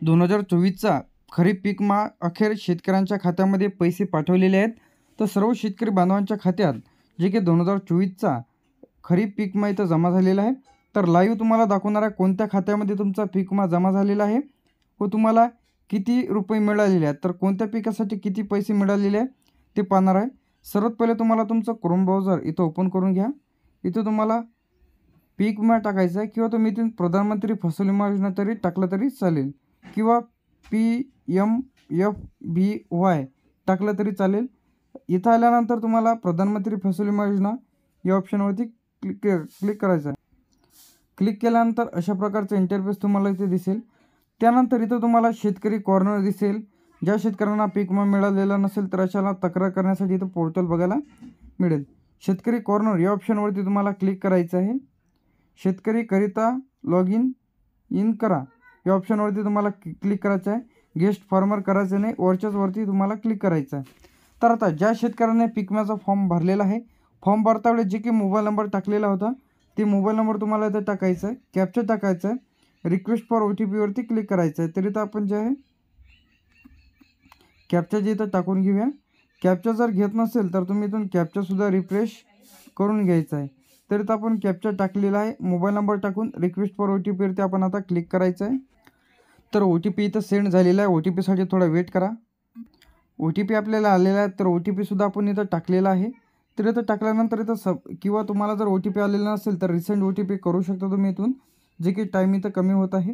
2024चा खरीप पीक विमा अखेर शेतकऱ्यांच्या खात्यामध्ये पैसे पाठवलेले आहेत. तर सर्व शेतकरी बांधवांच्या खात्यात जे की 2024चा खरीप पीक विमा इथं जमा झालेला आहे. तर लाईव्ह तुम्हाला दाखवणार आहे कोणत्या खात्यामध्ये तुमचा पीक विमा जमा झालेला आहे व तुम्हाला किती रुपये मिळालेले आहेत. तर कोणत्या पिकासाठी किती पैसे मिळालेले आहेत ते पाहणार आहे. सर्वात पहिले तुम्हाला तुमचं क्रोम ब्राउझर इथं ओपन करून घ्या. इथं तुम्हाला पीक विमा टाकायचा आहे किंवा तुम्ही इथून प्रधानमंत्री फसल विमा योजना तरी टाकलं तरी चालेल किंवा PMFBY टाकलं तरी चालेल. इथं आल्यानंतर तुम्हाला प्रधानमंत्री फसल विमा योजना या ऑप्शनवरती क्लिक करायचं आहे. क्लिक केल्यानंतर अशा प्रकारचं इंटरफेस तुम्हाला इथे दिसेल. त्यानंतर इथं तुम्हाला शेतकरी कॉर्नर दिसेल. ज्या शेतकऱ्यांना पीक विमा मिळालेला नसेल तर अशाला तक्रार करण्यासाठी इथं पोर्टल बघायला मिळेल. शेतकरी कॉर्नर या ऑप्शनवरती तुम्हाला क्लिक करायचं आहे. शेतकरीकरिता लॉग इन करा या ऑप्शनवरती तुम्हाला क्लिक करायचं आहे. गेस्ट फार्मर करायचं नाही, वरच्याच वरती तुम्हाला क्लिक करायचं आहे. तर आता ज्या शेतकऱ्याने पीक विम्याचा फॉर्म भरलेला आहे, फॉर्म भरतावेळेस जे की मोबाईल नंबर टाकलेला होता ते मोबाईल नंबर तुम्हाला इथं टाकायचा आहे. कॅप्चा टाकायचा आहे. रिक्वेस्ट फॉर OTPवरती क्लिक करायचं आहे. तरी तर आपण जे आहे कॅप्चा जे इथं टाकून घेऊया. कॅप्चा जर घेत नसेल तर तुम्ही इथून कॅप्चासुद्धा रिफ्रेश करून घ्यायचा आहे. तरी तर आपण कॅप्चा टाकलेला आहे. मोबाईल नंबर टाकून रिक्वेस्ट फॉर OTPवरती आपण आता क्लिक करायचं आहे. तर OTP इथं सेंड झालेला आहे. OTPसाठी थोडा वेट करा. OTP आपल्याला आलेला आहे. तर OTPसुद्धा आपण इथं टाकलेला आहे. तर इथं टाकल्यानंतर इथं किंवा तुम्हाला जर OTP आलेला नसेल तर रिसेंट OTP करू शकता तुम्ही इथून, जे की टाईम इथं कमी होत आहे.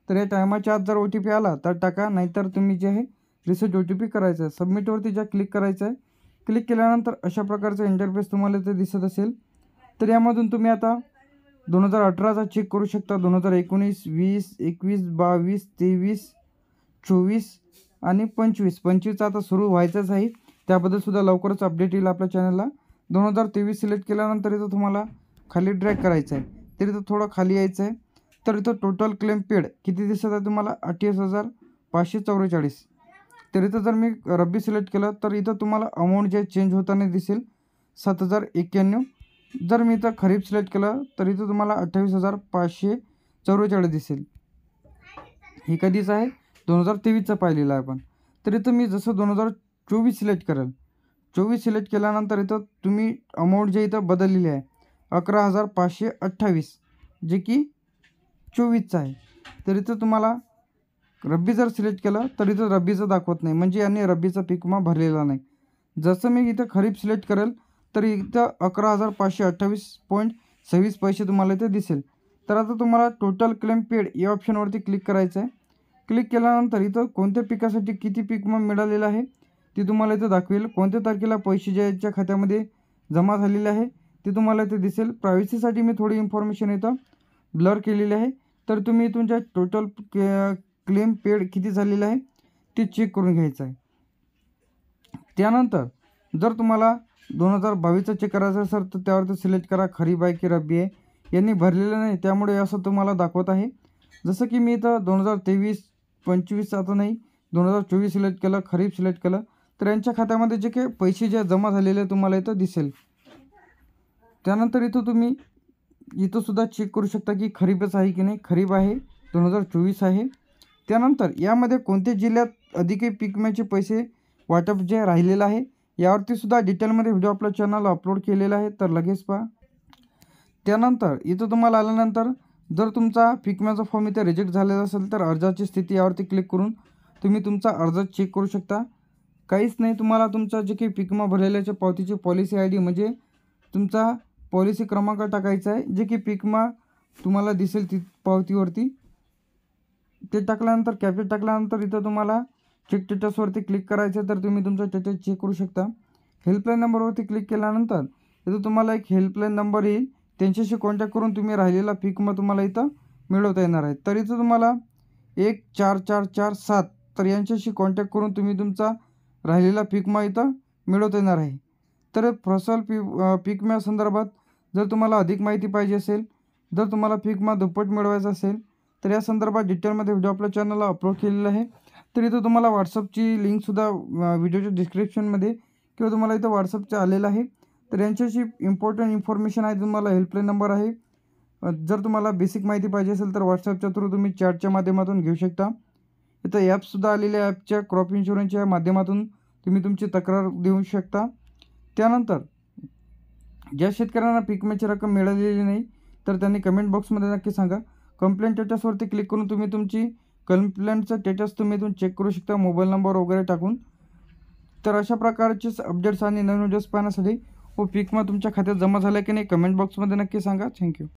तर या टायमाच्या आत जर OTP आला तर टाका, नाहीतर तुम्ही जे आहे रिसेंट OTP करायचं आहे. सबमिटवरती ज्या क्लिक करायचं आहे. क्लिक केल्यानंतर अशा प्रकारचं इंटरफेस तुम्हाला इथे दिसत असेल. तर यामधून तुम्ही आता 2018चा चेक करू शकता. 2019, 20, 21, 22, 23, 24 आणि 25चा आता सुरू व्हायचंच आहे. त्याबद्दलसुद्धा लवकरच अपडेट येईल आपल्या चॅनलला. 2023 सिलेक्ट केल्यानंतर इथं तुम्हाला खाली ड्रॅग करायचं आहे. तर इथं थोडं खाली यायचं आहे. तर इथं टोटल क्लेम पेड किती दिसत आहे तुम्हाला 28,544. तर इथं जर मी रब्बी सिलेक्ट केलं तर इथं तुम्हाला अमाऊंट जे चेंज होताना दिसेल 7,091. जर मी इथं खरीप सिलेक्ट केलं तर इथं तुम्हाला 28,544 दिसेल. हे कधीच आहे 2023चं पाहिलेलं आहे आपण. तर इथं मी जसं 2024 सिलेक्ट करेल, 24 सिलेक्ट केल्यानंतर इथं तुम्ही अमाऊंट जे इथं बदललेली आहे 11,528 जे की 24चं आहे. तर इथं तुम्हाला रब्बी जर सिलेक्ट केलं तर इथं रब्बीचं दाखवत नाही, म्हणजे यांनी रब्बीचा पीक विमा भरलेला नाही. जसं मी इथं खरीप सिलेक्ट करेल तर इथं 11,528.26 पैसे तुम्हाला इथे दिसेल. तर आता तुम्हाला टोटल क्लेम पेड या ऑप्शनवरती क्लिक करायचं आहे. क्लिक केल्यानंतर इथं कोणत्या पिकासाठी किती पीक विमा मिळालेलं आहे ते तुम्हाला इथं दाखवेल. कोणत्या तारखेला पैसे ज्याच्या खात्यामध्ये जमा झालेले आहे ते तुम्हाला इथे दिसेल. प्रायव्हसीसाठी मी थोडी इन्फॉर्मेशन इथं ब्लर केलेली आहे. तर तुम्ही इथून ज्या टोटल क्लेम पेड किती झालेलं आहे ते चेक करून घ्यायचं आहे. त्यानंतर जर तुम्हाला 2022चा चेक करायचा असेल तर त्यावरती सिलेक्ट करा खरीप आहे की रब्बी आहे. यांनी भरलेलं नाही त्यामुळे असं तुम्हाला दाखवत आहे. जसं की मी इथं 2023, 25 आता नाही 2024 सिलेक्ट केलं, खरीप सिलेक्ट केलं, तर यांच्या खात्यामध्ये जे काही पैसे जे जमा झालेले तुम्हाला इथं दिसेल. त्यानंतर इथं तुम्ही इथंसुद्धा चेक करू शकता की खरीपच आहे की नाही. खरीप आहे, 2024 आहे. त्यानंतर यामध्ये कोणत्या जिल्ह्यात अधिक पीक विम्याचे पैसे वाटप जे राहिलेलं आहे यावरती सुद्धा डिटेलमध्ये व्हिडिओ आपल्या चॅनलला अपलोड केलेला आहे, तर लगेच पहा. त्यानंतर इथं तुम्हाला आल्यानंतर जर तुमचा पीक विम्याचा फॉर्म इथे रिजेक्ट झालेला असेल तर अर्जाची स्थिती यावरती क्लिक करून तुम्ही तुमचा अर्ज चेक करू शकता. काहीच नाही, तुम्हाला तुमचा जे काही पीक विमा भरलेल्याच्या पावतीची पॉलिसी ID म्हणजे तुमचा पॉलिसी क्रमांक टाकायचा आहे, जे की पीक विमा तुम्हाला दिसेल ती पावतीवरती. ते टाकल्यानंतर कॅप्चा टाकल्यानंतर इथं तुम्हाला चेक स्टेटसवरती क्लिक करायचं. तर तुम्ही तुमचं स्टेटस चेक करू शकता. हेल्पलाईन नंबरवरती क्लिक केल्यानंतर इथं तुम्हाला एक हेल्पलाईन नंबर येईल. त्यांच्याशी कॉन्टॅक्ट करून तुम्ही राहिलेला पीक विमा तुम्हाला इथं मिळवता येणार आहे. तर इथं तुम्हाला 14447 तर यांच्याशी कॉन्टॅक्ट करून तुम्ही तुमचा राहिलेला पीक विमा इथं मिळवता येणार आहे. तर फसल पीक विम्यासंदर्भात जर तुम्हाला अधिक माहिती पाहिजे असेल, जर तुम्हाला पीक विमा दुप्पट मिळवायचा असेल तर या संदर्भात डिटेलमध्ये व्हिडिओ आपल्या चॅनलला अपलोड केलेला आहे. तर इथं तुम्हाला व्हॉट्सअपची लिंकसुद्धा व्हिडिओच्या डिस्क्रिप्शनमध्ये किंवा तुम्हाला इथं व्हॉट्सअपचं आलेलं आहे. तर यांच्याशी इम्पॉर्टंट इन्फॉर्मेशन आहे. तुम्हाला हेल्पलाईन नंबर आहे. जर तुम्हाला बेसिक माहिती पाहिजे असेल तर व्हॉट्सअपच्या थ्रू तुम्ही चॅटच्या माध्यमातून घेऊ शकता. इथं ॲपसुद्धा आलेले आहे. ॲपच्या क्रॉप इन्शुरन्सच्या माध्यमातून तुम्ही तुमची तक्रार देऊ शकता. त्यानंतर ज्या शेतकऱ्यांना पीक विम्याची रक्कम मिळालेली नाही तर त्यांनी कमेंट बॉक्समध्ये नक्की सांगा. कंप्लेंट स्टेटसवरती क्लिक करून तुम्ही तुमची कंप्लेंटचं स्टेटस तुम्ही इथून चेक करू शकता मोबाईल नंबर वगैरे टाकून. तर अशा प्रकारचेच अपडेट्स आणि नवीन व्हिडिओज पाहण्यासाठी पीक विमा तुमच्या खात्यात जमा झाला की नाही कमेंट बॉक्समध्ये नक्की सांगा. थँक्यू.